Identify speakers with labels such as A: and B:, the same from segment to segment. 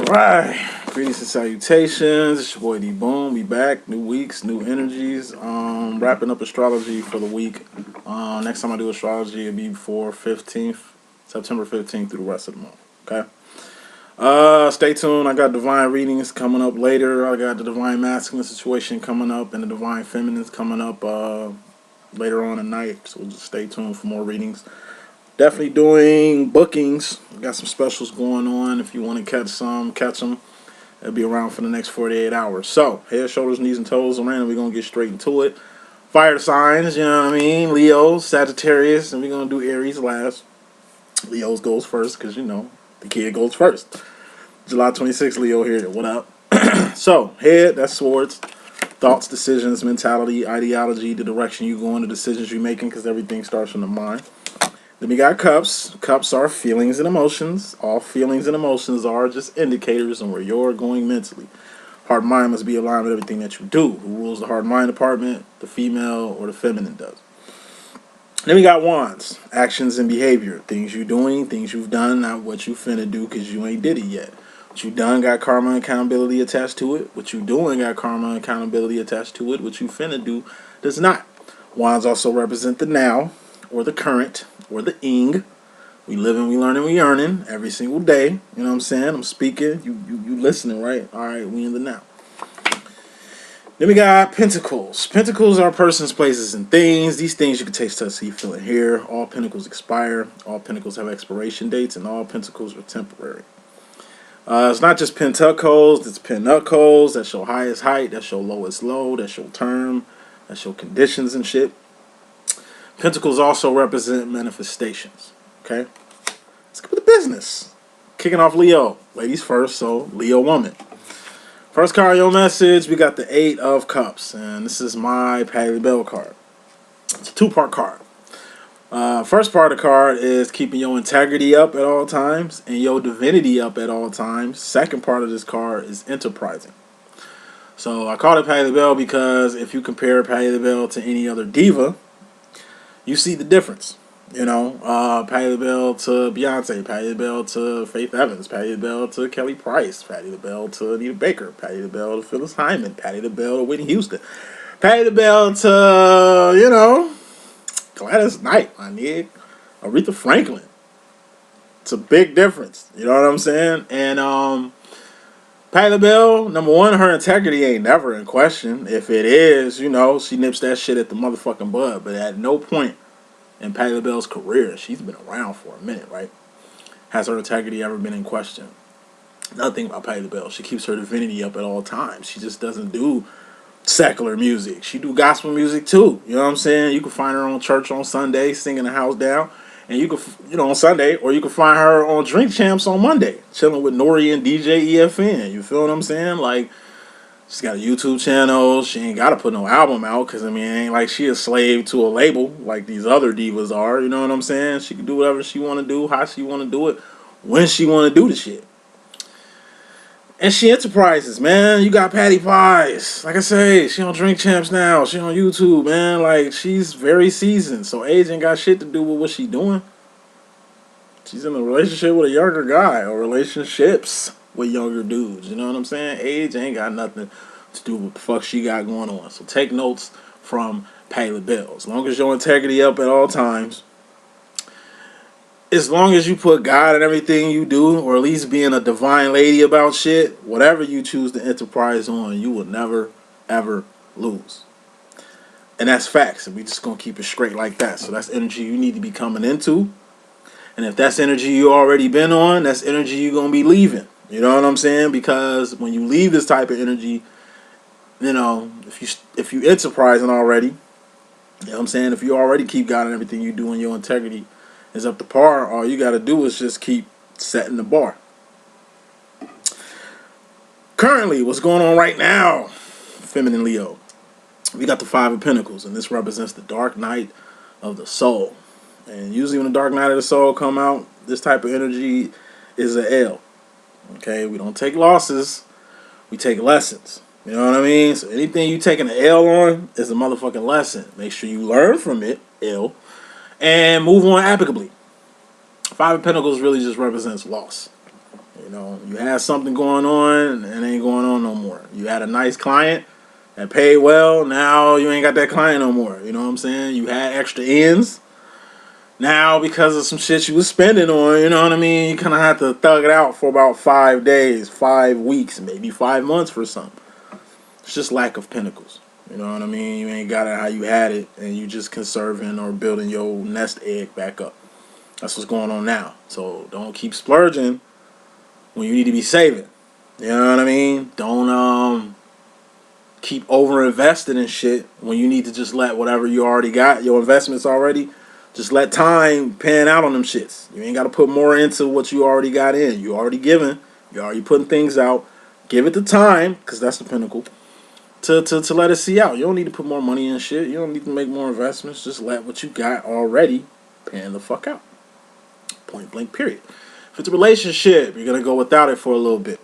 A: Alright, greetings and salutations. It's your boy D Boom. We back, new weeks, new energies. Wrapping up astrology for the week. Next time I do astrology, it'll be before September 15th through the rest of the month. Okay. Stay tuned. I got divine readings coming up later. I got the divine masculine situation coming up and the divine feminines coming up later on tonight. So just stay tuned for more readings. Definitely doing bookings. Got some specials going on. If you want to catch some, catch them. It'll be around for the next 48 hours. So, head, shoulders, knees, and toes around. We're going to get straight into it. Fire signs, you know what I mean? Leo, Sagittarius, and we're going to do Aries last. Leo's goes first because, you know, the kid goes first. July 26th, Leo here. What up? So, head, that's swords. Thoughts, decisions, mentality, ideology, the direction you go in, the decisions you're making, because everything starts from the mind. Then we got cups. Cups are feelings and emotions. All feelings and emotions are just indicators on where you're going mentally. Heart and mind must be aligned with everything that you do. Who rules the heart and mind department? The female or the feminine does. Then we got wands. Actions and behavior. Things you're doing, things you've done, not what you finna do because you ain't did it yet. What you done got karma and accountability attached to it. What you doing got karma and accountability attached to it. What you finna do does not. Wands also represent the now or the current or the ing. We living, we learning, we earning every single day. You know what I'm saying? I'm speaking. You listening, right? All right, we in the now. Then we got pentacles. Pentacles are persons, places, and things. These things you can taste, touch, see, feel, and hear. All pentacles expire. All pentacles have expiration dates, and all pentacles are temporary. It's not just pentacles. It's pinnacles. That's your highest height. That's your lowest low. That's your term. That's your conditions and shit. Pentacles also represent manifestations. Okay? Let's get with the business. Kicking off Leo. Ladies first, so Leo woman. First card, your message, we got the 8 of Cups. And this is my Patty LaBelle card. It's a two-part card. First part of the card is keeping your integrity up at all times and your divinity up at all times. Second part of this card is enterprising. So I call it Patty LaBelle because if you compare Patty LaBelle to any other diva, you see the difference. You know, Patti LaBelle to Beyonce, Patti LaBelle to Faith Evans, Patti LaBelle to Kelly Price, Patti LaBelle to Anita Baker, Patti LaBelle to Phyllis Hyman, Patti LaBelle to Whitney Houston, Patti LaBelle to, you know, Gladys Knight, my nigga, Aretha Franklin. It's a big difference. You know what I'm saying? And Patti LaBelle, number one, her integrity ain't never in question. If it is, you know, she nips that shit at the motherfucking bud. But at no point in Patti LaBelle's career, she's been around for a minute, right? Has her integrity ever been in question? Another thing about Patti LaBelle, she keeps her divinity up at all times. She just doesn't do secular music. She do gospel music too. You know what I'm saying? You can find her on church on Sunday singing the house down. And you can, you know, on Sunday, or you can find her on Drink Champs on Monday, chilling with Nori and DJ EFN. You feel what I'm saying? Like, she's got a YouTube channel. She ain't got to put no album out because, I mean, it ain't like she a slave to a label like these other divas are. You know what I'm saying? She can do whatever she want to do, how she want to do it, when she want to do the shit. And she enterprises, man. You got Patty Pies. Like I say, she on Drink Champs now. She on YouTube, man. Like, she's very seasoned. So age ain't got shit to do with what she doing. She's in a relationship with a younger guy or relationships with younger dudes. You know what I'm saying? Age ain't got nothing to do with what the fuck she got going on. So take notes from Patty LaBelle. As long as your integrity up at all times, as long as you put God in everything you do, or at least being a divine lady about shit, whatever you choose to enterprise on, you will never, ever lose. And that's facts. And we just going to keep it straight like that. So that's energy you need to be coming into. And if that's energy you already been on, that's energy you're going to be leaving. You know what I'm saying? Because when you leave this type of energy, you know, if you enterprising already, you know what I'm saying? If you already keep God in everything you do and your integrity is up to par, all you got to do is just keep setting the bar. Currently, what's going on right now, feminine Leo? We got the 5 of Pentacles, and this represents the dark night of the soul. And usually when the dark night of the soul come out, this type of energy is an L. Okay, we don't take losses, we take lessons. You know what I mean? So anything you taking an L on is a motherfucking lesson. Make sure you learn from it, L, and move on amicably. 5 of Pentacles really just represents loss. You know, you had something going on and it ain't going on no more. You had a nice client that paid well. Now you ain't got that client no more. You know what I'm saying? You had extra ends. Now, because of some shit you was spending on, you know what I mean? You kind of have to thug it out for about 5 days, 5 weeks, maybe 5 months for some. It's just lack of pinnacles. You know what I mean? You ain't got it how you had it, and you just conserving or building your nest egg back up. That's what's going on now. So don't keep splurging when you need to be saving. You know what I mean? Don't keep over investing in shit when you need to just let whatever you already got, your investments already, just let time pan out on them shits. You ain't got to put more into what you already got in. You already giving. You already putting things out. Give it the time, because that's the pinnacle, to let it see out. You don't need to put more money in shit. You don't need to make more investments. Just let what you got already pan the fuck out. Point blank, period. If it's a relationship, you're going to go without it for a little bit.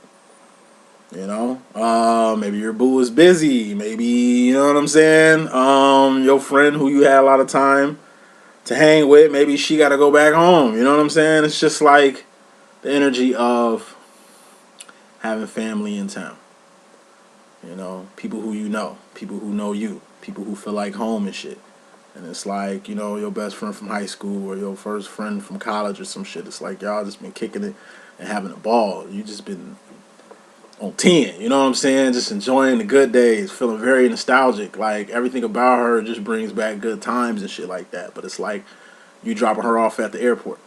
A: You know, maybe your boo is busy. Maybe, you know what I'm saying? Your friend who you had a lot of time to hang with, maybe she got to go back home. You know what I'm saying? It's just like the energy of having family in town. You know, people who you know, people who know you, people who feel like home and shit. And it's like, you know, your best friend from high school or your first friend from college or some shit. It's like y'all just been kicking it and having a ball. You just been on 10, you know what I'm saying? Just enjoying the good days, feeling very nostalgic. Like, everything about her just brings back good times and shit like that. But it's like you dropping her off at the airport.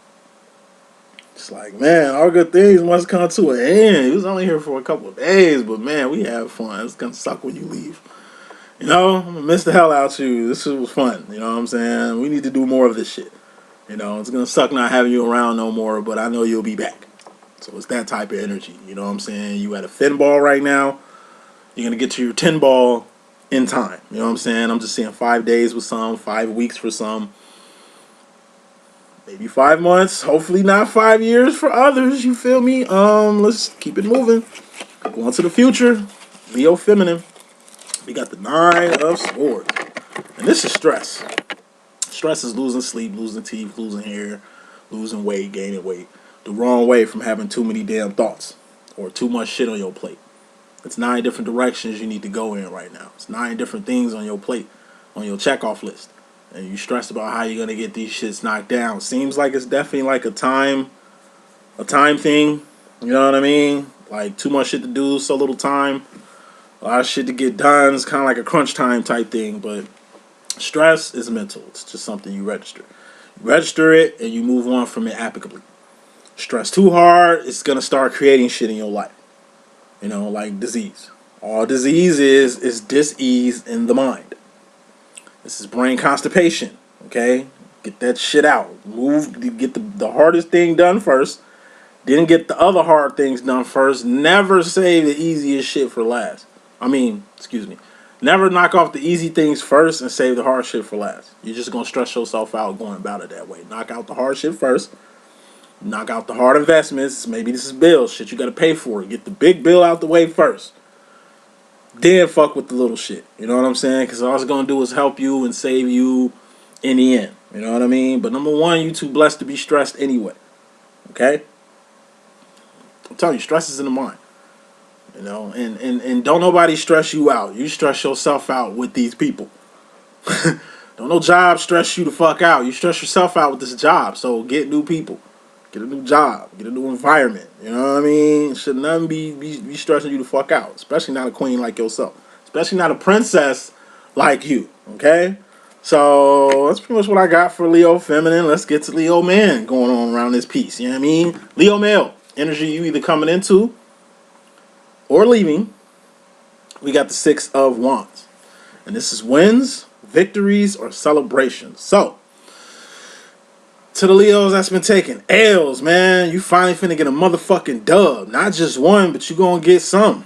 A: It's like, man, all good things must come to an end. He was only here for a couple of days, but man, we have fun. It's gonna suck when you leave. You know, I'm gonna miss the hell out you. This shit was fun. You know what I'm saying? We need to do more of this shit. You know, it's gonna suck not having you around no more, but I know you'll be back. So it's that type of energy. You know what I'm saying? You at a thin ball right now. You're going to get to your 10 ball in time. You know what I'm saying? I'm just saying 5 days with some, 5 weeks for some. Maybe 5 months. Hopefully not 5 years for others. You feel me? Let's keep it moving. Going to the future. Leo feminine. We got the 9 of Swords. And this is stress. Stress is losing sleep, losing teeth, losing hair, losing weight, gaining weight. The wrong way from having too many damn thoughts or too much shit on your plate. It's 9 different directions you need to go in right now. It's 9 different things on your plate, on your checkoff list. And you stressed about how you're going to get these shits knocked down. Seems like it's definitely like a time thing. You know what I mean? Like, too much shit to do, so little time. A lot of shit to get done. It's kind of like a crunch time type thing. But stress is mental. It's just something you register. You register it and you move on from it amicably. Stress too hard, it's going to start creating shit in your life. You know, like disease. All disease is dis-ease in the mind. This is brain constipation, okay? Get that shit out. Get the hardest thing done first. Then get the other hard things done first. Never save the easiest shit for last. Excuse me. Never knock off the easy things first and save the hard shit for last. You're just going to stress yourself out going about it that way. Knock out the hard shit first. Knock out the hard investments. Maybe this is bills. Shit you got to pay for. Get the big bill out the way first. Then fuck with the little shit. You know what I'm saying? Because all it's going to do is help you and save you in the end. You know what I mean? But number one, you too blessed to be stressed anyway. Okay? I'm telling you, stress is in the mind. You know? And don't nobody stress you out. You stress yourself out with these people. Don't no job stress you the fuck out. You stress yourself out with this job. So get new people. Get a new job. Get a new environment. You know what I mean? Should nothing be stressing you the fuck out. Especially not a queen like yourself. Especially not a princess like you. Okay? So that's pretty much what I got for Leo feminine. Let's get to Leo man going on around this piece. You know what I mean? Leo male. Energy you either coming into or leaving. We got the 6 of Wands. And this is wins, victories, or celebrations. So, to the Leos that's been taking L's, man, you finally finna get a motherfucking dub. Not just one, but you gonna get some.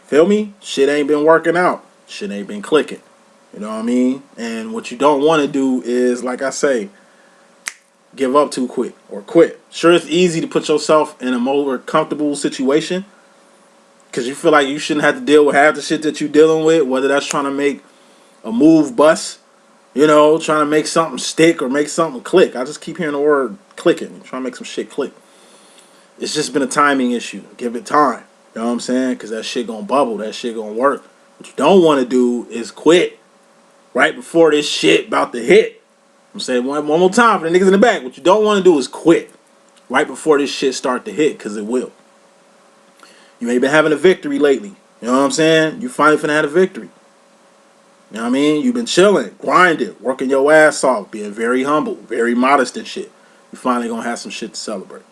A: Feel me? Shit ain't been working out. Shit ain't been clicking. You know what I mean? And what you don't want to do is, like I say, give up too quick or quit. Sure, it's easy to put yourself in a more comfortable situation because you feel like you shouldn't have to deal with half the shit that you're dealing with, whether that's trying to make a move bust, you know, trying to make something stick or make something click. I just keep hearing the word clicking, trying to make some shit click. It's just been a timing issue. Give it time. You know what I'm saying? Because that shit gonna bubble. That shit gonna work. What you don't want to do is quit right before this shit about to hit. I'm saying one more time for the niggas in the back. What you don't want to do is quit right before this shit start to hit, because it will. You ain't been having a victory lately. You know what I'm saying? You finally finna have a victory. You know what I mean? You've been chilling, grinding, working your ass off, being very humble, very modest and shit. You finally gonna have some shit to celebrate.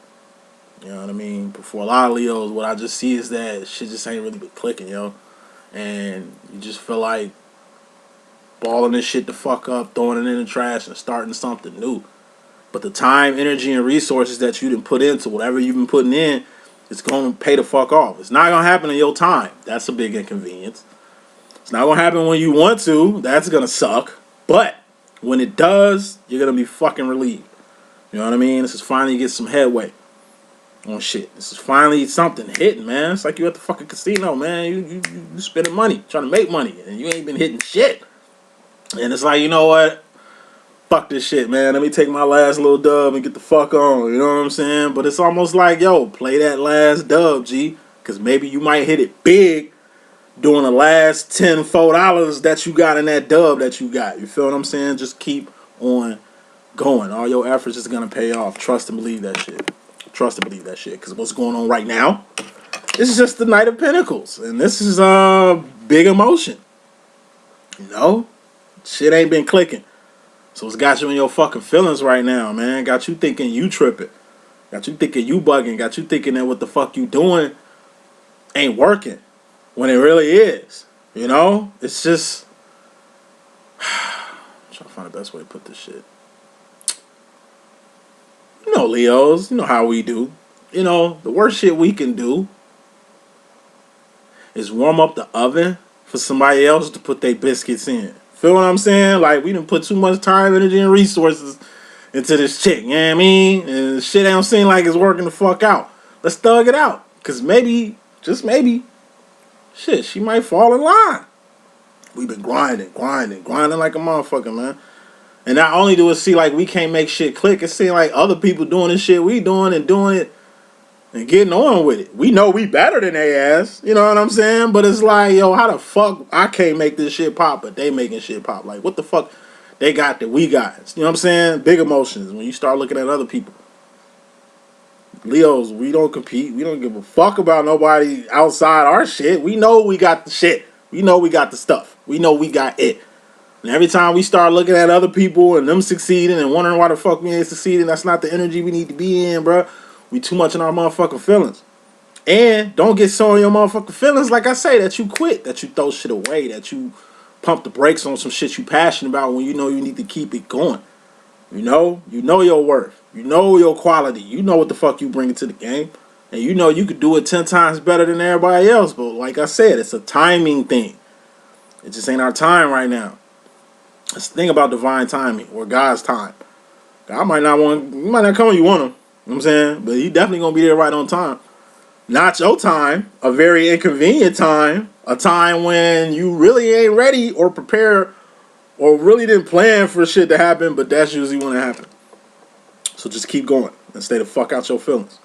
A: You know what I mean? But for a lot of Leos, what I just see is that shit just ain't really been clicking, yo. And you just feel like balling this shit the fuck up, throwing it in the trash, and starting something new. But the time, energy, and resources that you didn't put into whatever you've been putting in, it's going to pay the fuck off. It's not going to happen in your time. That's a big inconvenience. It's not going to happen when you want to. That's going to suck. But when it does, you're going to be fucking relieved. You know what I mean? This is finally get some headway on shit. This is finally something hitting, man. It's like you at the fucking casino, man. You spending money, trying to make money, and you ain't been hitting shit. And it's like, you know what? Fuck this shit, man. Let me take my last little dub and get the fuck on. You know what I'm saying? But it's almost like, yo, play that last dub, G. Because maybe you might hit it big doing the last $10 that you got in that dub that you got. You feel what I'm saying? Just keep on going. All your efforts is going to pay off. Trust and believe that shit. Trust and believe that shit. Because what's going on right now, this is just the Knight of Pentacles. And this is a big emotion. You know? Shit ain't been clicking. So it's got you in your fucking feelings right now, man. Got you thinking you tripping. Got you thinking you bugging. Got you thinking that what the fuck you doing ain't working. When it really is. You know? It's just... I'm trying to find the best way to put this shit. You know, Leos. You know how we do. You know, the worst shit we can do is warm up the oven for somebody else to put their biscuits in. Feel what I'm saying? Like, we done put too much time, energy, and resources into this chick. You know what I mean? And shit don't seem like it's working the fuck out. Let's thug it out. Because maybe, just maybe, shit, she might fall in line. We've been grinding like a motherfucker, man. And not only do it seem like we can't make shit click, it seems like other people doing this shit we doing it and getting on with it. We know we better than they ass. You know what I'm saying? But it's like, yo, how the fuck I can't make this shit pop, but they making shit pop? Like, what the fuck they got that we got? You know what I'm saying? Big emotions when you start looking at other people. Leos, we don't compete. We don't give a fuck about nobody outside our shit. We know we got the shit. We know we got the stuff. We know we got it. And every time we start looking at other people and them succeeding and wondering why the fuck we ain't succeeding, that's not the energy we need to be in, bro. We too much in our motherfucking feelings. And don't get so in your motherfucking feelings, like I say, that you quit, that you throw shit away, that you pump the brakes on some shit you passionate about when you know you need to keep it going. You know your worth. You know your quality. You know what the fuck you bring to the game. And you know you could do it 10 times better than everybody else. But like I said, it's a timing thing. It just ain't our time right now. It's the thing about divine timing or God's time. God might not come when you want him. You know what I'm saying? But he definitely gonna be there right on time. Not your time, a very inconvenient time, a time when you really ain't ready or prepared or really didn't plan for shit to happen, but that's usually when it happens. So just keep going and stay the fuck out your feelings.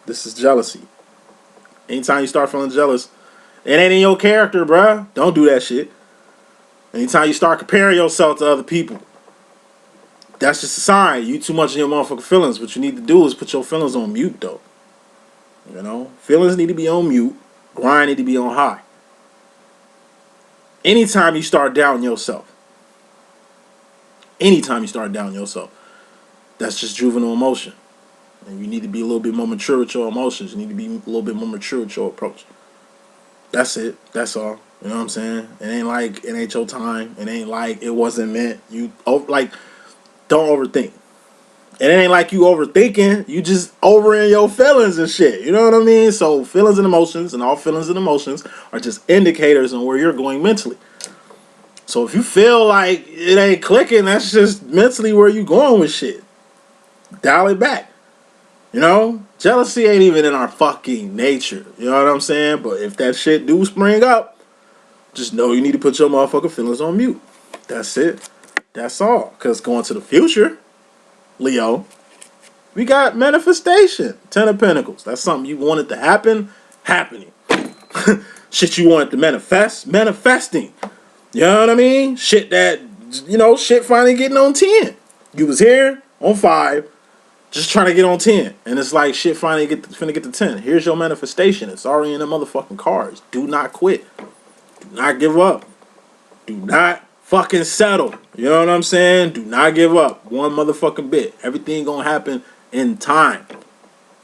A: This is jealousy. Anytime you start feeling jealous, it ain't in your character, bruh. Don't do that shit. Anytime you start comparing yourself to other people, that's just a sign. You too much in your motherfucking feelings. What you need to do is put your feelings on mute, though. You know? Feelings need to be on mute. Grind need to be on high. Anytime you start doubting yourself. That's just juvenile emotion. And you need to be a little bit more mature with your emotions. You need to be a little bit more mature with your approach. That's it. That's all. You know what I'm saying? It ain't like it ain't your time. It ain't like it wasn't meant. Don't overthink. It ain't like you overthinking. You just over in your feelings and shit. You know what I mean? So feelings and emotions, and all feelings and emotions are just indicators on where you're going mentally. So if you feel like it ain't clicking, that's just mentally where you going with shit. Dial it back. You know? Jealousy ain't even in our fucking nature. You know what I'm saying? But if that shit do spring up, just know you need to put your motherfucking feelings on mute. That's it. That's all. Because going to the future, Leo, We got manifestation. 10 of Pentacles. That's something you wanted to happen, happening. Shit you wanted to manifest, manifesting. You know what I mean? Shit that, shit finally getting on 10. You was here on 5, just trying to get on 10. And it's like shit finally finna get to 10. Here's your manifestation. It's already in the motherfucking cards. Do not quit. Do not give up. Do not fucking settle. You know what I'm saying? Do not give up. One motherfucking bit. Everything gonna happen in time.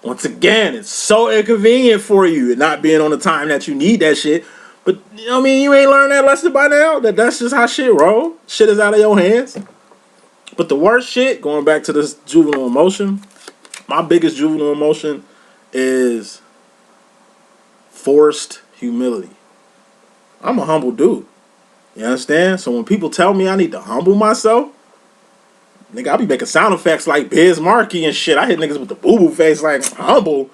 A: Once again, it's so inconvenient for you and not being on the time that you need that shit. But, you know what I mean? You ain't learned that lesson by now? That's just how shit roll. Shit is out of your hands. But the worst shit, going back to this juvenile emotion, my biggest juvenile emotion is forced humility. I'm a humble dude. You understand? So when people tell me I need to humble myself, nigga, I be making sound effects like Biz Markie and shit. I hit niggas with the boo-boo face like, humble?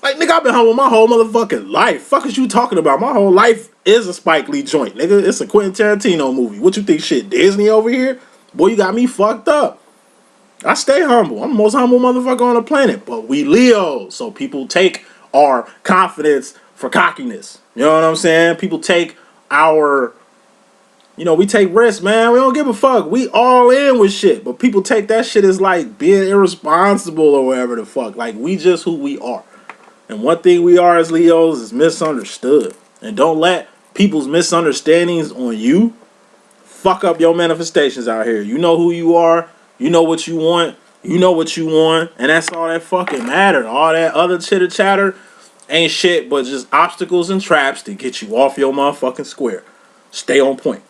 A: Like, nigga, I've been humble my whole motherfucking life. Fuck is you talking about? My whole life is a Spike Lee joint, nigga. It's a Quentin Tarantino movie. What you think, shit, Disney over here? Boy, you got me fucked up. I stay humble. I'm the most humble motherfucker on the planet. But we Leo, so people take our confidence for cockiness. You know what I'm saying? People take our... we take risks, man. We don't give a fuck. We all in with shit. But people take that shit as like being irresponsible or whatever the fuck. Like, we just who we are. And one thing we are as Leos is misunderstood. And don't let people's misunderstandings on you fuck up your manifestations out here. You know who you are. You know what you want. You know what you want. And that's all that fucking matter. All that other chitter chatter ain't shit but just obstacles and traps to get you off your motherfucking square. Stay on point.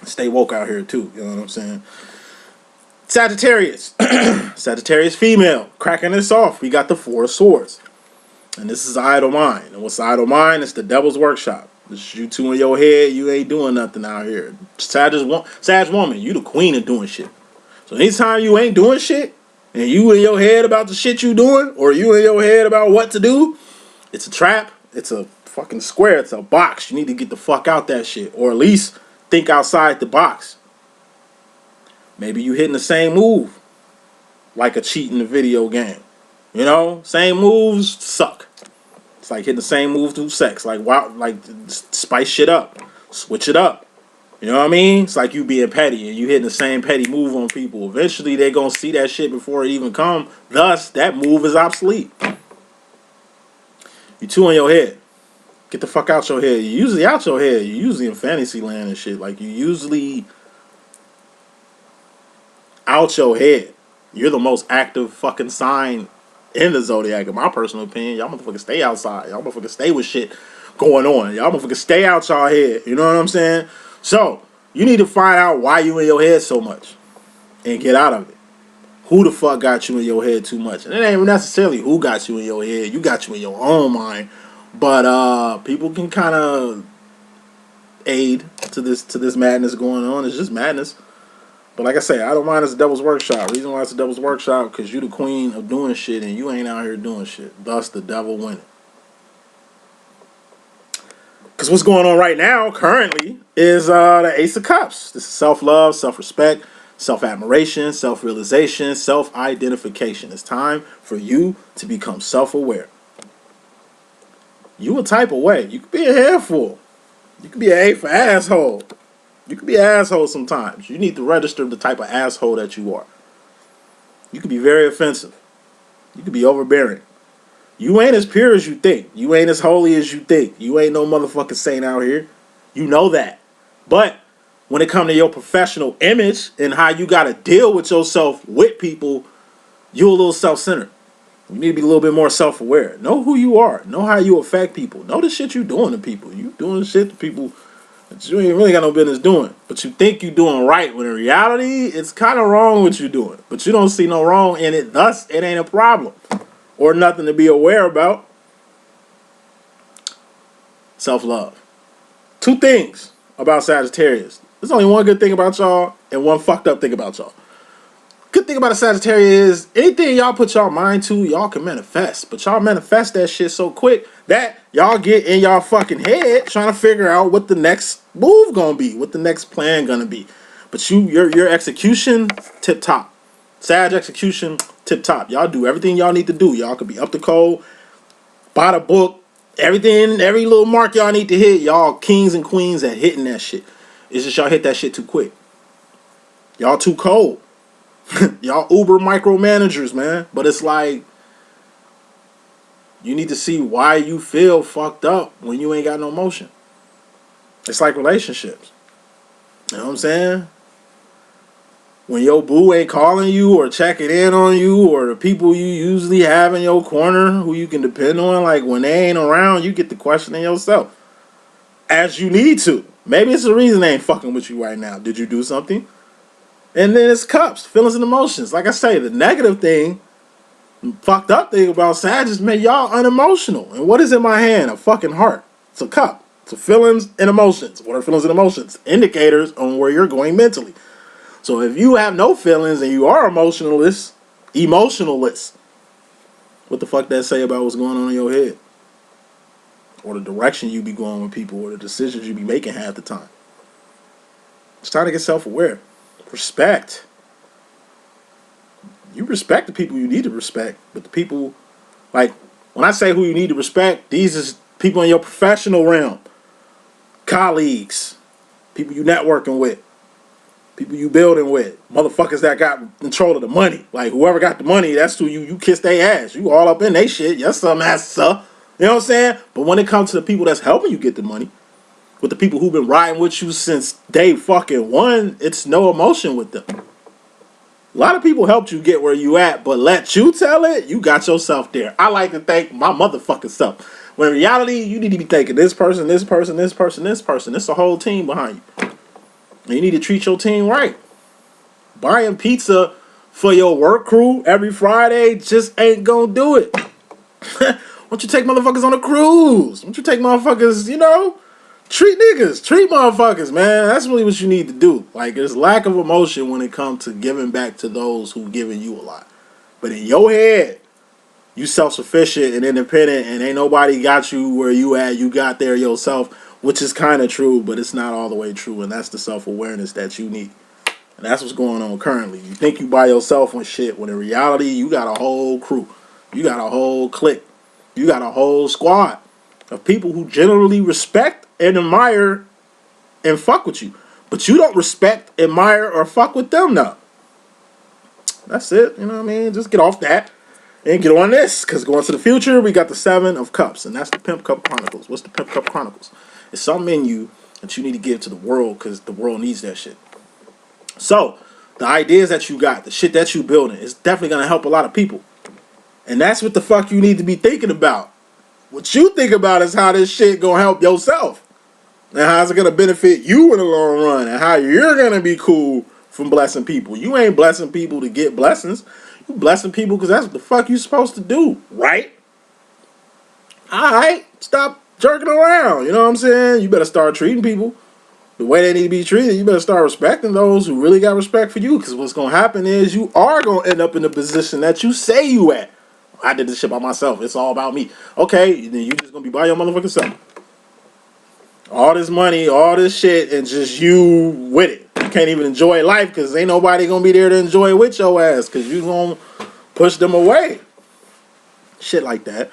A: Stay woke out here too. You know what I'm saying? Sagittarius. Sagittarius female. Cracking this off. We got the 4 of Swords. And this is idle mind. And what's idle mind? It's the devil's workshop. This you two in your head. You ain't doing nothing out here. Sag woman. You the queen of doing shit. So anytime you ain't doing shit, and you in your head about the shit you doing, or you in your head about what to do, it's a trap. It's a fucking square. It's a box. You need to get the fuck out that shit. Or at least think outside the box. Maybe you hitting the same move like a cheat in the video game. Same moves suck. It's like hitting the same move through sex. Like, wow, like spice shit up. Switch it up. You know what I mean? It's like you being petty and you hitting the same petty move on people. Eventually, they gonna see that shit before it even come. Thus, that move is obsolete. You two in your head. Get the fuck out your head. You usually out your head. You usually in fantasy land and shit. Like, you usually out your head. You're the most active fucking sign in the zodiac, in my personal opinion. Y'all motherfuckers stay outside. Y'all motherfuckers stay with shit going on. Y'all motherfuckers stay out y'all head. You know what I'm saying? So, you need to find out why you in your head so much. And get out of it. Who the fuck got you in your head too much? And it ain't necessarily who got you in your head. You got you in your own mind. But people can kind of aid to this madness going on. It's just madness. But like I say, I don't mind it's a devil's workshop. Reason why it's a devil's workshop, because you the queen of doing shit and you ain't out here doing shit. Thus, the devil winning. Because what's going on right now, currently, is the Ace of Cups. This is self-love, self-respect, self-admiration, self-realization, self-identification. It's time for you to become self-aware. You a type of way. You could be a handful. You could be an A for asshole. You could be an asshole sometimes. You need to register the type of asshole that you are. You could be very offensive. You could be overbearing. You ain't as pure as you think. You ain't as holy as you think. You ain't no motherfucking saint out here. You know that. But when it comes to your professional image and how you got to deal with yourself with people, you're a little self-centered. You need to be a little bit more self-aware. Know who you are. Know how you affect people. Know the shit you doing to people. You doing shit to people that you ain't really got no business doing. But you think you doing right when in reality, it's kind of wrong what you doing. But you don't see no wrong in it. Thus, it ain't a problem. Or nothing to be aware about. Self-love. 2 things about Sagittarius. There's only one good thing about y'all and one fucked up thing about y'all. Good thing about a Sagittarius is anything y'all put y'all mind to, y'all can manifest. But y'all manifest that shit so quick that y'all get in y'all fucking head trying to figure out what the next move gonna be, what the next plan gonna be. But your execution, tip top. Sag execution tip top. Y'all do everything y'all need to do. Y'all could be up to code, buy the book, everything, every little mark y'all need to hit. Y'all kings and queens at hitting that shit. It's just y'all hit that shit too quick. Y'all too cold. Y'all uber micromanagers, man. But it's like, you need to see why you feel fucked up when you ain't got no motion. It's like relationships. You know what I'm saying? When your boo ain't calling you or checking in on you, or the people you usually have in your corner who you can depend on, like when they ain't around, you get to questioning yourself. As you need to. Maybe it's the reason they ain't fucking with you right now. Did you do something? And then it's cups, feelings and emotions. Like I say, the negative thing, fucked up thing about Sag is, man, y'all unemotional. And what is in my hand? A fucking heart. It's a cup. It's a feelings and emotions. What are feelings and emotions? Indicators on where you're going mentally. So if you have no feelings and you are emotionalist, what the fuck that say about what's going on in your head? Or the direction you be going with people, or the decisions you be making half the time. It's time to get self-aware. Respect. You respect the people you need to respect, but the people, like, when I say who you need to respect, these is people in your professional realm, colleagues, people you networking with, people you building with, motherfuckers that got control of the money. Like, whoever got the money, that's who you kiss their ass. You all up in they shit. Yes, some ass, sir. You know what I'm saying? But when it comes to the people that's helping you get the money, with the people who've been riding with you since day fucking one, it's no emotion with them. A lot of people helped you get where you at, but let you tell it, you got yourself there. I like to thank my motherfucking self. When in reality, you need to be thanking this person, this person, this person, this person. It's a whole team behind you. And you need to treat your team right. Buying pizza for your work crew every Friday just ain't gonna do it. Why don't you take motherfuckers on a cruise? Why don't you take motherfuckers, treat niggas, treat motherfuckers, man. That's really what you need to do. Like, there's lack of emotion when it comes to giving back to those who giving you a lot. But in your head, you self-sufficient and independent, and ain't nobody got you where you at. You got there yourself, which is kind of true, but it's not all the way true. And that's the self-awareness that you need. And that's what's going on currently. You think you by yourself on shit, when in reality, you got a whole crew. You got a whole clique. You got a whole squad of people who generally respect and admire and fuck with you. But you don't respect, admire, or fuck with them now. That's it. You know what I mean? Just get off that and get on this. Because going to the future, we got the 7 of Cups. And that's the Pimp Cup Chronicles. What's the Pimp Cup Chronicles? It's something in you that you need to give to the world, because the world needs that shit. So, the ideas that you got, the shit that you building, is definitely going to help a lot of people. And that's what the fuck you need to be thinking about. What you think about is how this shit going to help yourself. And how's it going to benefit you in the long run. And how you're going to be cool from blessing people. You ain't blessing people to get blessings. You blessing people because that's what the fuck you supposed to do. Right? Alright. Stop jerking around. You know what I'm saying? You better start treating people the way they need to be treated. You better start respecting those who really got respect for you. Because what's going to happen is you are going to end up in the position that you say you at. I did this shit by myself. It's all about me. Okay, then you just going to be by your motherfucking self. All this money, all this shit, and just you with it. You can't even enjoy life because ain't nobody going to be there to enjoy it with your ass, because you going to push them away. Shit like that.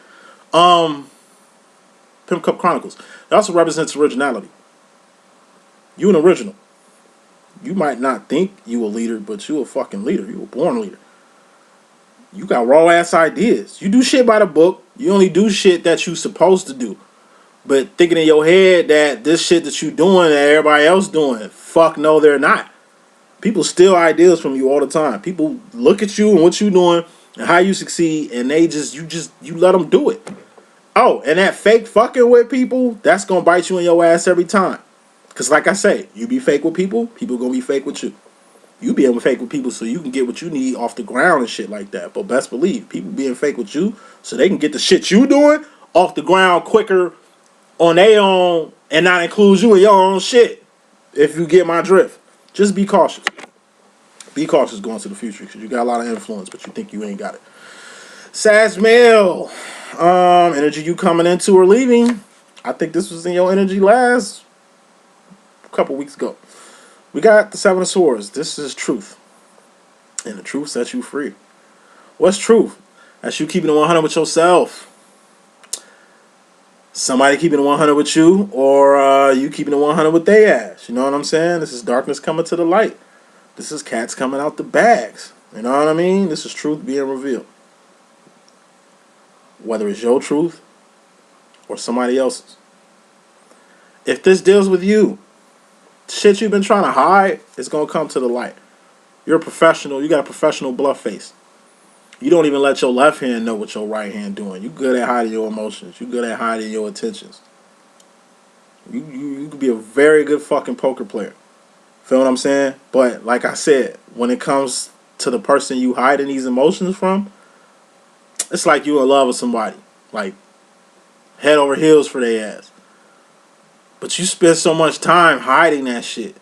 A: Pimp Cup Chronicles. It also represents originality. You an original. You might not think you a leader, but you a fucking leader. You a born leader. You got raw ass ideas. You do shit by the book. You only do shit that you supposed to do. But thinking in your head that this shit that you doing that everybody else doing, fuck no, they're not. People steal ideas from you all the time. People look at you and what you doing and how you succeed, and you let them do it. Oh, and that fake fucking with people, that's gonna bite you in your ass every time. Cause like I say, you be fake with people, people gonna be fake with you. You be able to fake with people so you can get what you need off the ground and shit like that. But best believe, people being fake with you so they can get the shit you doing off the ground quicker on their own and not include you in your own shit. If you get my drift. Just be cautious. Be cautious going to the future, because you got a lot of influence, but you think you ain't got it. Sag male. Energy you coming into or leaving. I think this was in your energy last couple weeks ago. We got the 7 of Swords. This is truth. And the truth sets you free. What's truth? That's you keeping it 100 with yourself. Somebody keeping it 100 with you, or you keeping it 100 with their ass. You know what I'm saying? This is darkness coming to the light. This is cats coming out the bags. You know what I mean? This is truth being revealed. Whether it's your truth or somebody else's. If this deals with you, shit you've been trying to hide is going to come to the light. You're a professional. You got a professional bluff face. You don't even let your left hand know what your right hand doing. You good at hiding your emotions. You good at hiding your intentions. You could be a very good fucking poker player. Feel what I'm saying? But like I said, when it comes to the person you hiding these emotions from, it's like you in love with somebody. Like head over heels for their ass. But you spend so much time hiding that shit.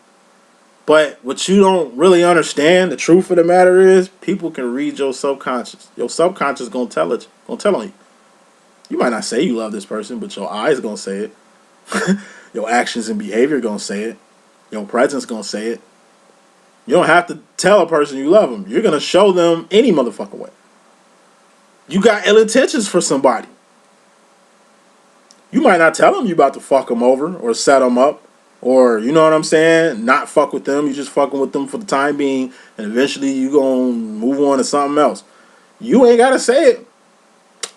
A: But what you don't really understand, the truth of the matter is, people can read your subconscious. Your subconscious gonna tell it, gonna tell on you. You might not say you love this person, but your eyes gonna say it. Your actions and behavior gonna say it. Your presence gonna say it. You don't have to tell a person you love them. You're gonna show them any motherfucking way. You got ill intentions for somebody. You might not tell them you about to fuck them over or set them up. Or, you know what I'm saying, not fuck with them. You just fucking with them for the time being. And eventually you gonna move on to something else. You ain't got to say it.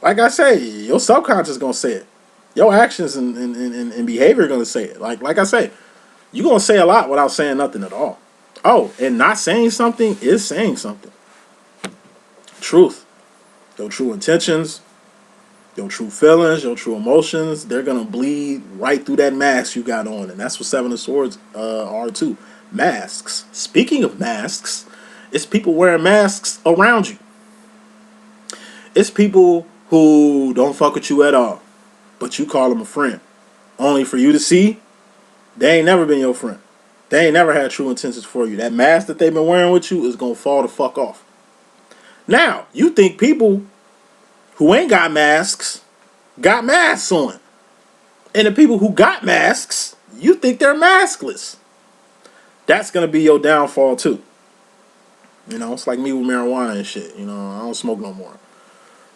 A: Like I say, your subconscious gonna say it. Your actions and behavior gonna say it. Like I say, you gonna say a lot without saying nothing at all. Oh, and not saying something is saying something. Truth. Your true intentions. Your true feelings, your true emotions, they're going to bleed right through that mask you got on. And that's what Seven of Swords are too. Masks. Speaking of masks, it's people wearing masks around you. It's people who don't fuck with you at all, but you call them a friend. Only for you to see, they ain't never been your friend. They ain't never had true intentions for you. That mask that they've been wearing with you is going to fall the fuck off. Now, you think people who ain't got masks on. And the people who got masks, you think they're maskless. That's going to be your downfall too. You know, it's like me with marijuana and shit. You know, I don't smoke no more.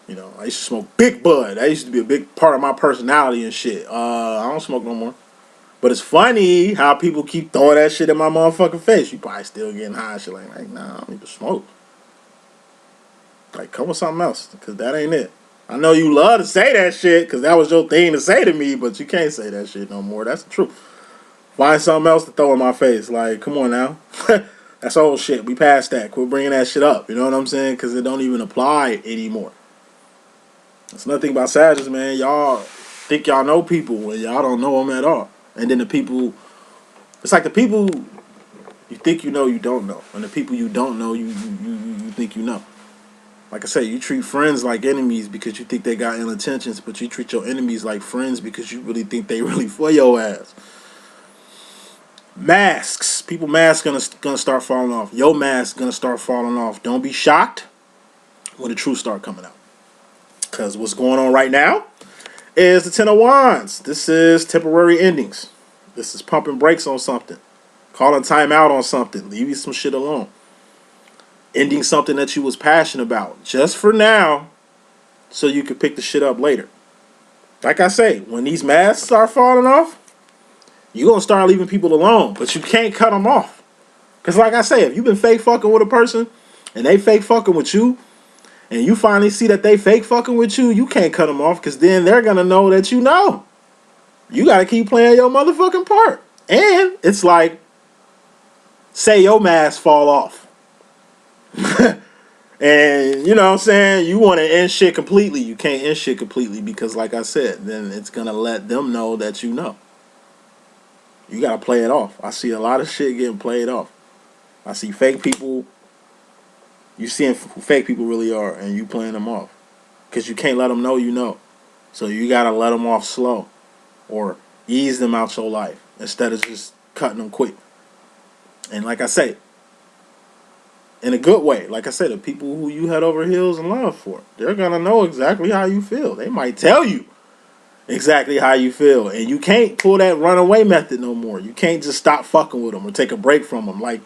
A: You know, I used to smoke big bud. That used to be a big part of my personality and shit. I don't smoke no more. But it's funny how people keep throwing that shit in my motherfucking face. You probably still getting high and shit like nah, I don't need to smoke. Like, come with something else, because that ain't it. I know you love to say that shit, because that was your thing to say to me, but you can't say that shit no more. That's the truth. Find something else to throw in my face. Like, come on now. That's old shit. We passed that. Quit bringing that shit up. You know what I'm saying? Because it don't even apply anymore. That's nothing about Sagittarius, man. Y'all think y'all know people, and y'all don't know them at all. And then the people, it's like the people you think you know, you don't know. And the people you don't know, you think you know. Like I say, you treat friends like enemies because you think they got ill intentions, but you treat your enemies like friends because you really think they really for your ass. Masks. People masks gonna start falling off. Your mask gonna start falling off. Don't be shocked when the truth start coming out. Because what's going on right now is the Ten of Wands. This is temporary endings. This is pumping brakes on something. Calling time out on something. Leaving some shit alone. Ending something that you was passionate about. Just for now. So you can pick the shit up later. Like I say, when these masks start falling off, you're going to start leaving people alone. But you can't cut them off. Because like I say, if you've been fake fucking with a person, and they fake fucking with you, and you finally see that they fake fucking with you, you can't cut them off. Because then they're going to know that you know. You got to keep playing your motherfucking part. And it's like, say your mask fall off. And you know what I'm saying, you want to end shit completely. You can't end shit completely because like I said, then it's gonna let them know that you know. You gotta play it off. I see a lot of shit getting played off. I see fake people. You seeing who fake people really are, and you playing them off because you can't let them know you know. So you gotta let them off slow or ease them out your life instead of just cutting them quick. And like I say, in a good way. Like I said, the people who you head over heels in love for, they're going to know exactly how you feel. They might tell you exactly how you feel. And you can't pull that runaway method no more. You can't just stop fucking with them or take a break from them. Like,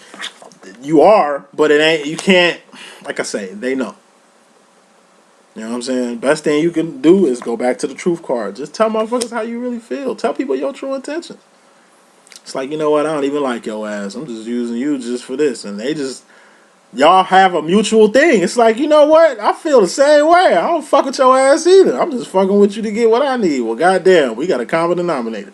A: you are, but it ain't, you can't, like I say, they know. You know what I'm saying? Best thing you can do is go back to the truth card. Just tell motherfuckers how you really feel. Tell people your true intentions. It's like, you know what? I don't even like your ass. I'm just using you just for this. And they just, y'all have a mutual thing. It's like, you know what? I feel the same way. I don't fuck with your ass either. I'm just fucking with you to get what I need. Well, goddamn, we got a common denominator.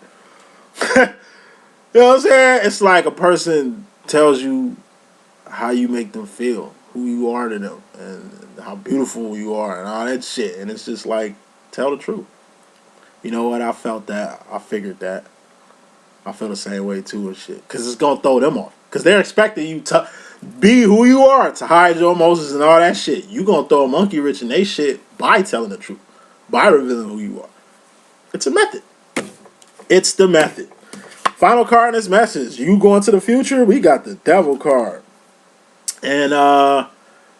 A: You know what I'm saying? It's like a person tells you how you make them feel, who you are to them, and how beautiful you are, and all that shit. And it's just like, tell the truth. You know what? I felt that. I figured that. I feel the same way too and shit. Because it's going to throw them off. Because they're expecting you to be who you are, to hide your emotions and all that shit. You going to throw a monkey wrench in they shit by telling the truth, by revealing who you are. It's a method. It's the method. Final card in this message. You going to the future? We got the devil card. And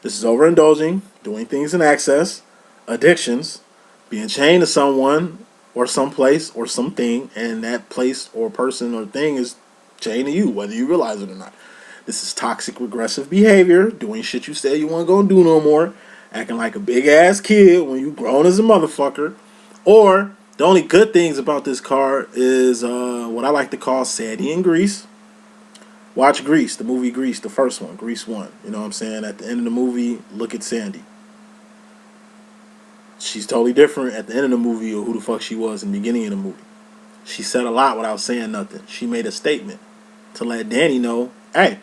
A: this is overindulging, doing things in excess, addictions, being chained to someone or someplace or something, and that place or person or thing is chained to you, whether you realize it or not. This is toxic regressive behavior, doing shit you say you weren't gonna do no more, acting like a big ass kid when you grown as a motherfucker. Or the only good things about this card is what I like to call Sandy and Grease. Watch Grease, the movie Grease, the first one, Grease 1. You know what I'm saying? At the end of the movie, look at Sandy. She's totally different at the end of the movie or who the fuck she was in the beginning of the movie. She said a lot without saying nothing. She made a statement to let Danny know, hey,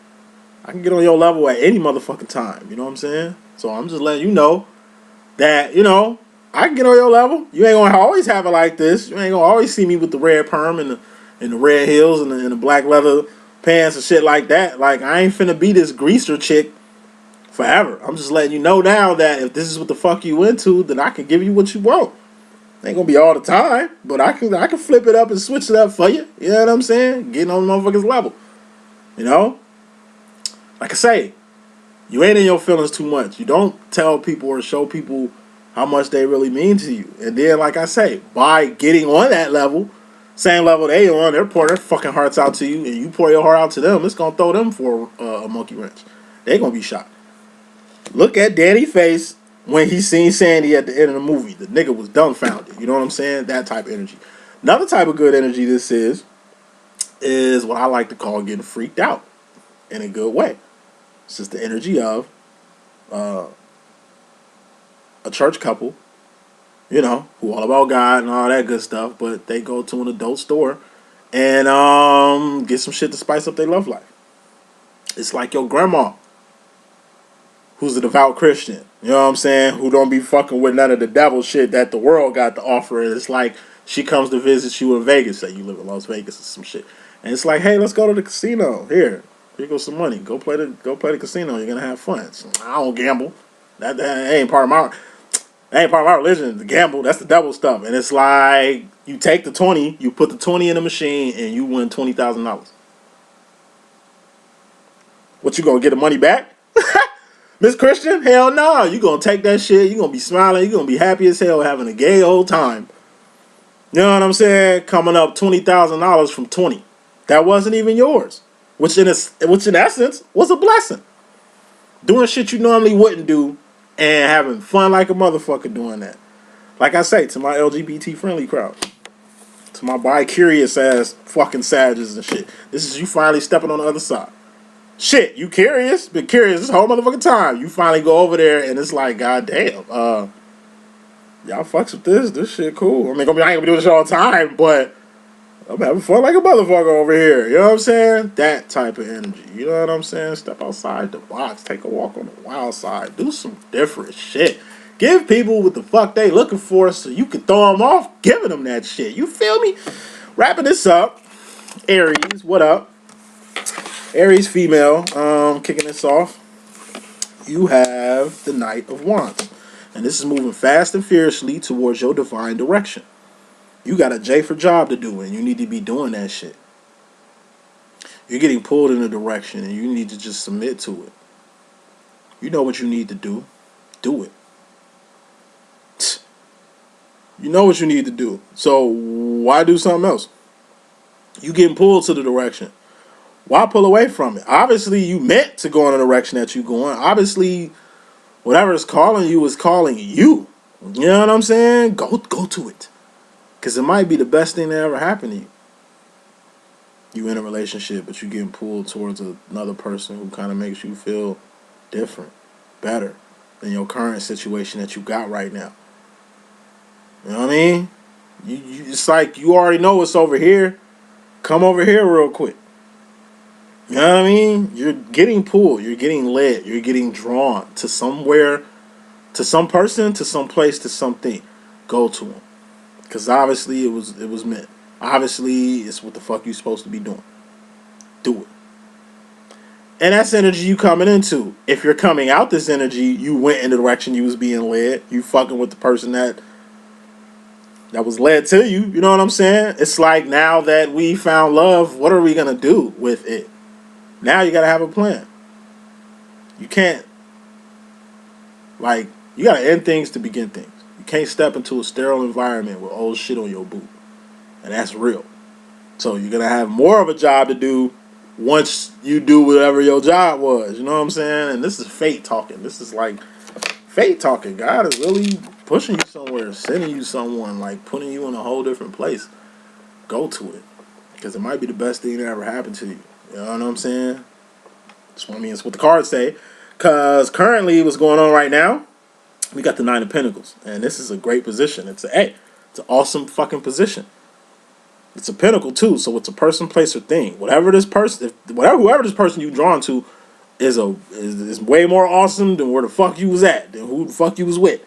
A: I can get on your level at any motherfucking time. You know what I'm saying? So I'm just letting you know that, you know, I can get on your level. You ain't gonna always have it like this. You ain't gonna always see me with the red perm and the red heels and the black leather pants and shit like that. Like, I ain't finna be this greaser chick forever. I'm just letting you know now that if this is what the fuck you into, then I can give you what you want. It ain't gonna be all the time, but I can flip it up and switch it up for you. You know what I'm saying? Getting on the motherfucker's level. You know? Like I say, you ain't in your feelings too much. You don't tell people or show people how much they really mean to you. And then, like I say, by getting on that level, same level they on, they're pouring their fucking hearts out to you, and you pour your heart out to them, it's gonna throw them for a monkey wrench. They gonna be shocked. Look at Danny's face when he seen Sandy at the end of the movie. The nigga was dumbfounded. You know what I'm saying? That type of energy. Another type of good energy this is what I like to call getting freaked out in a good way. It's just the energy of a church couple, you know, who all about God and all that good stuff, but they go to an adult store and get some shit to spice up their love life. It's like your grandma, who's a devout Christian, you know what I'm saying, who don't be fucking with none of the devil shit that the world got to offer. And it's like she comes to visit you in Vegas, say you live in Las Vegas or some shit, and it's like, hey, let's go to the casino. Here goes some money. Go play the casino. You're gonna have fun. So, I don't gamble. That ain't part of my religion. The gamble, that's the devil stuff. And it's like you take the 20, you put the 20 in the machine, and you win $20,000. What, you gonna get the money back? Miss Christian? Hell no. You gonna take that shit, you gonna be smiling, you gonna be happy as hell, having a gay old time. You know what I'm saying? Coming up $20,000 from 20. That wasn't even yours. Which in essence was a blessing. Doing shit you normally wouldn't do and having fun like a motherfucker doing that. Like I say, to my LGBT friendly crowd, to my bi-curious ass fucking Sages and shit, this is you finally stepping on the other side. Shit, you curious? Been curious this whole motherfucking time. You finally go over there and it's like, goddamn, y'all fucks with this shit cool. I mean, I ain't gonna be doing this all the time, but I'm having fun like a motherfucker over here. You know what I'm saying? That type of energy. You know what I'm saying? Step outside the box. Take a walk on the wild side. Do some different shit. Give people what the fuck they looking for so you can throw them off giving them that shit. You feel me? Wrapping this up. Aries, what up? Aries female, kicking this off. You have the Knight of Wands. And this is moving fast and fiercely towards your divine direction. You got a J for job to do, and you need to be doing that shit. You're getting pulled in a direction, and you need to just submit to it. You know what you need to do. Do it. You know what you need to do. So why do something else? You getting pulled to the direction. Why pull away from it? Obviously, you meant to go in the direction that you're going. Obviously, whatever is calling you is calling you. You know what I'm saying? Go to it. Because it might be the best thing that ever happened to you. You in a relationship, but you getting pulled towards another person who kind of makes you feel different, better than your current situation that you got right now. You know what I mean? It's like you already know what's over here. Come over here real quick. You know what I mean? You're getting pulled. You're getting led. You're getting drawn to somewhere, to some person, to some place, to something. Go to them. Because obviously it was meant. Obviously it's what the fuck you supposed to be doing. Do it. And that's energy you coming into. If you're coming out this energy, you went in the direction you was being led. You fucking with the person that was led to you. You know what I'm saying? It's like now that we found love, what are we going to do with it? Now you got to have a plan. You can't, like, you got to end things to begin things. You can't step into a sterile environment with old shit on your boot. And that's real. So you're going to have more of a job to do once you do whatever your job was. You know what I'm saying? And this is fate talking. This is like fate talking. God is really pushing you somewhere, sending you someone, like putting you in a whole different place. Go to it. Because it might be the best thing that ever happened to you. You know what I'm saying? That's what I mean. It's what the cards say. Because currently what's going on right now, we got the Nine of Pentacles. And this is a great position. It's an awesome fucking position. It's a pinnacle too, so it's a person, place, or thing. Whoever this person you drawn to is way more awesome than where the fuck you was at, than who the fuck you was with.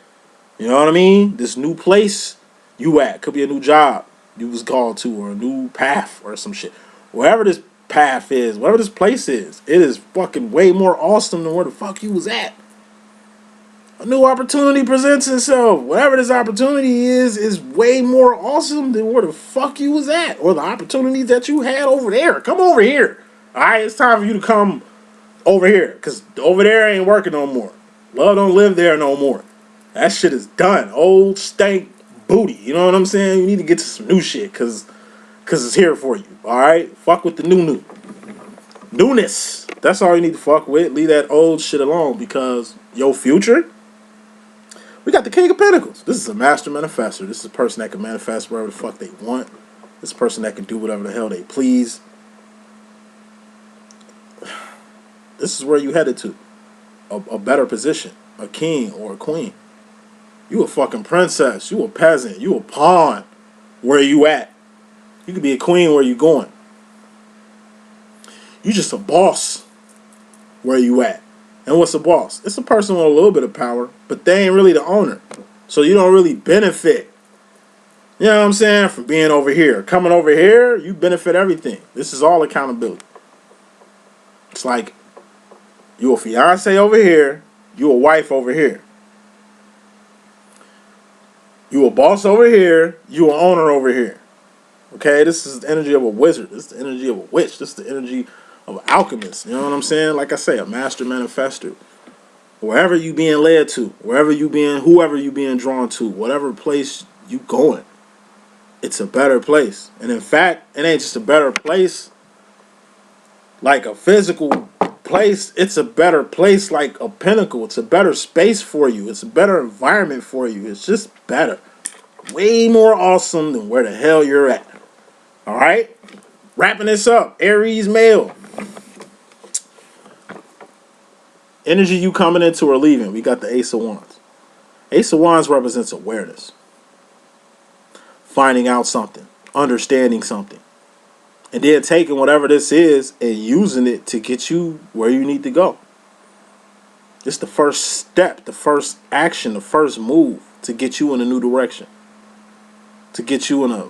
A: You know what I mean? This new place you at could be a new job you was called to, or a new path, or some shit. Wherever this path is, whatever this place is, it is fucking way more awesome than where the fuck you was at. A new opportunity presents itself. Whatever this opportunity is way more awesome than where the fuck you was at, or the opportunities that you had over there. Come over here. All right, it's time for you to come over here, because over there ain't working no more. Love don't live there no more. That shit is done. Old stank booty. You know what I'm saying? You need to get to some new shit, because it's here for you. All right? Fuck with the new. Newness. That's all you need to fuck with. Leave that old shit alone, because your future... We got the King of Pentacles. This is a master manifestor. This is a person that can manifest wherever the fuck they want. This is a person that can do whatever the hell they please. This is where you headed to. A better position. A king or a queen. You a fucking princess. You a peasant. You a pawn. Where you at? You could be a queen where you going. You just a boss. Where you at? And what's a boss? It's a person with a little bit of power, but they ain't really the owner. So you don't really benefit, you know what I'm saying, from being over here. Coming over here, you benefit everything. This is all accountability. It's like you a fiance over here, you a wife over here. You a boss over here, you an owner over here. Okay, this is the energy of a wizard. This is the energy of a witch. This is the energy of an alchemist. You know what I'm saying? Like I say, a master manifestor. Wherever you being led to, whoever you being drawn to, whatever place you going, it's a better place. And in fact, it ain't just a better place like a physical place. It's a better place like a pinnacle. It's a better space for you. It's a better environment for you. It's just better. Way more awesome than where the hell you're at. All right? Wrapping this up. Aries male. Energy you coming into or leaving. We got the Ace of Wands. Ace of Wands represents awareness. Finding out something. Understanding something. And then taking whatever this is and using it to get you where you need to go. It's the first step, the first action, the first move to get you in a new direction. To get you in a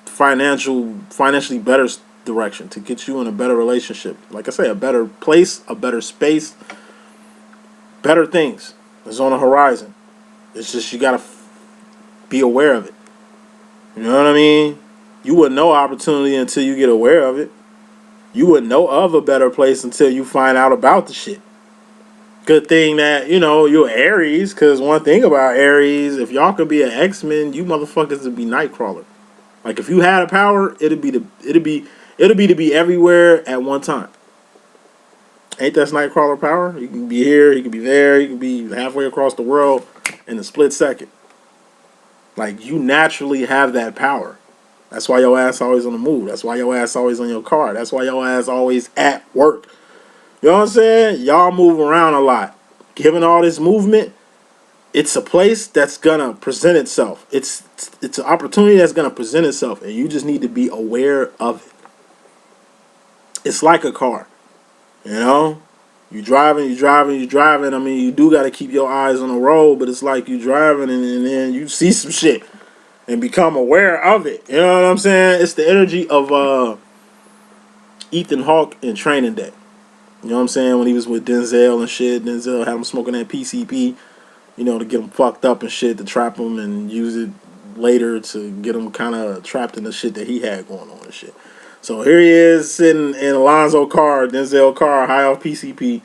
A: financially better direction, to get you in a better relationship. Like I say, a better place, a better space, better things is on the horizon. It's just you gotta be aware of it. You know what I mean? You wouldn't know opportunity until you get aware of it. You wouldn't know of a better place until you find out about the shit. Good thing that, you know, you're Aries, because one thing about Aries, if y'all could be an X-Men, you motherfuckers would be Nightcrawler. Like if you had a power, it'd be to be everywhere at one time. Ain't that Nightcrawler power? You can be here, you can be there, you can be halfway across the world in a split second. Like, you naturally have that power. That's why your ass always on the move. That's why your ass always on your car. That's why your ass always at work. You know what I'm saying? Y'all move around a lot. Given all this movement, it's a place that's gonna present itself. It's an opportunity that's gonna present itself, and you just need to be aware of it. It's like a car, you know. You driving. I mean, you do got to keep your eyes on the road, but it's like you driving, and then you see some shit and become aware of it. You know what I'm saying? It's the energy of Ethan Hawke in Training Day. You know what I'm saying? When he was with Denzel and shit, Denzel had him smoking that PCP, you know, to get him fucked up and shit, to trap him and use it later to get him kind of trapped in the shit that he had going on and shit. So here he is sitting in Alonzo car, Denzel car, high off PCP.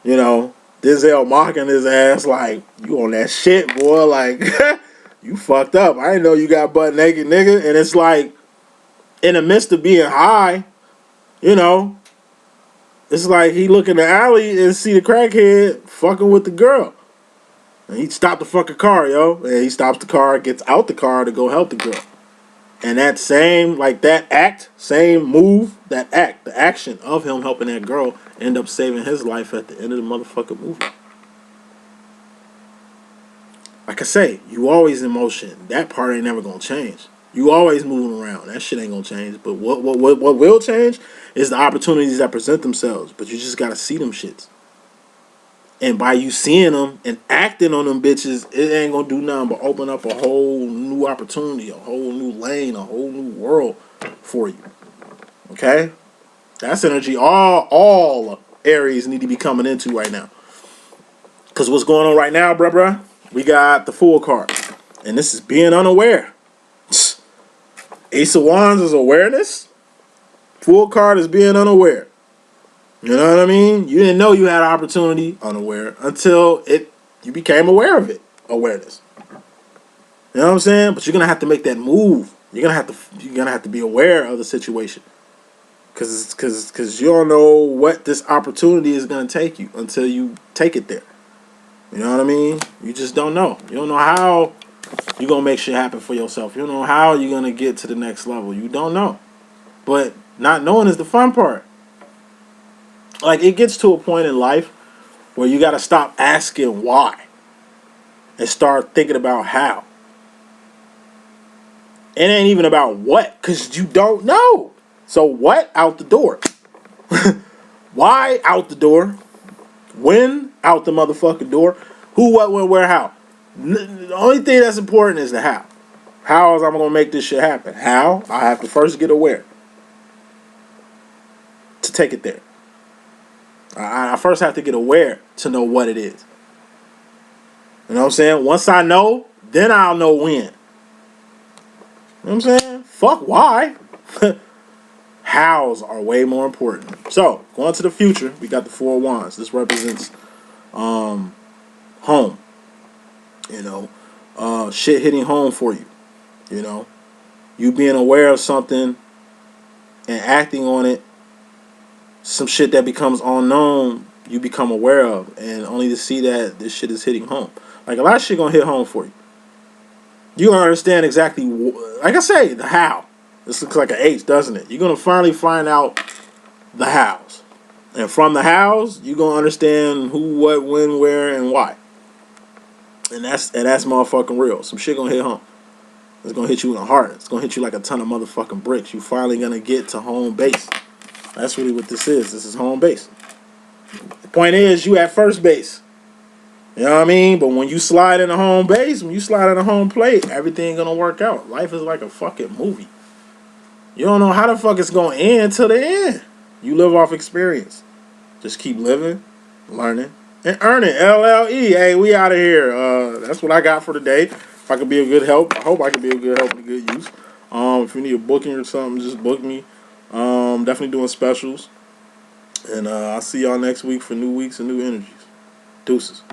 A: You know, Denzel mocking his ass like, you on that shit, boy. Like, you fucked up. I didn't know you got butt naked, nigga. And it's like, in the midst of being high, you know, it's like he look in the alley and see the crackhead fucking with the girl. And he stopped the fucking car, yo. And he stops the car, gets out the car to go help the girl. And that same, like that act, same move, that act, the action of him helping that girl end up saving his life at the end of the motherfucking movie. Like I say, you always in motion. That part ain't never gonna change. You always moving around. That shit ain't gonna change. But what will change is the opportunities that present themselves. But you just gotta see them shits. And by you seeing them and acting on them bitches, it ain't gonna do nothing but open up a whole new opportunity, a whole new lane, a whole new world for you. Okay? That's energy all Aries need to be coming into right now. Because what's going on right now, bruh? We got the Fool card. And this is being unaware. Ace of Wands is awareness. Fool card is being unaware. You know what I mean? You didn't know you had an opportunity, unaware, until you became aware of it. Awareness. You know what I'm saying? But you're gonna have to make that move. You're gonna have to be aware of the situation. Cause you don't know what this opportunity is gonna take you until you take it there. You know what I mean? You just don't know. You don't know how you're gonna make shit happen for yourself. You don't know how you're gonna get to the next level. You don't know. But not knowing is the fun part. Like, it gets to a point in life where you got to stop asking why and start thinking about how. It ain't even about what, because you don't know. So what? Out the door. Why? Out the door. When? Out the motherfucking door. Who, what, when, where, how. The only thing that's important is the how. How is I'm going to make this shit happen? How? I have to first get aware to take it there. I first have to get aware to know what it is. You know what I'm saying? Once I know, then I'll know when. You know what I'm saying? Fuck why. Hows are way more important. So, going to the future, we got the Four of Wands. This represents home. You know, shit hitting home for you. You know, you being aware of something and acting on it. Some shit that becomes unknown, you become aware of, and only to see that this shit is hitting home. Like, a lot of shit gonna hit home for you. You gonna understand exactly, like I say, the how. This looks like an H, doesn't it? You're gonna finally find out the hows, and from the hows, you're gonna understand who, what, when, where, and why. And that's motherfucking real. Some shit gonna hit home. It's gonna hit you in the heart. It's gonna hit you like a ton of motherfucking bricks. You finally gonna get to home base. That's really what this is. This is home base. The point is, you at first base. You know what I mean? But when you slide in a home base, when you slide in a home plate, everything gonna work out. Life is like a fucking movie. You don't know how the fuck it's gonna end till the end. You live off experience. Just keep living, learning, and earning. LLE. Hey, we out of here. That's what I got for today. If I could be a good help, I hope I could be a good help and a good use. If you need a booking or something, just book me. Definitely doing specials. And I'll see y'all next week for new weeks and new energies. Deuces.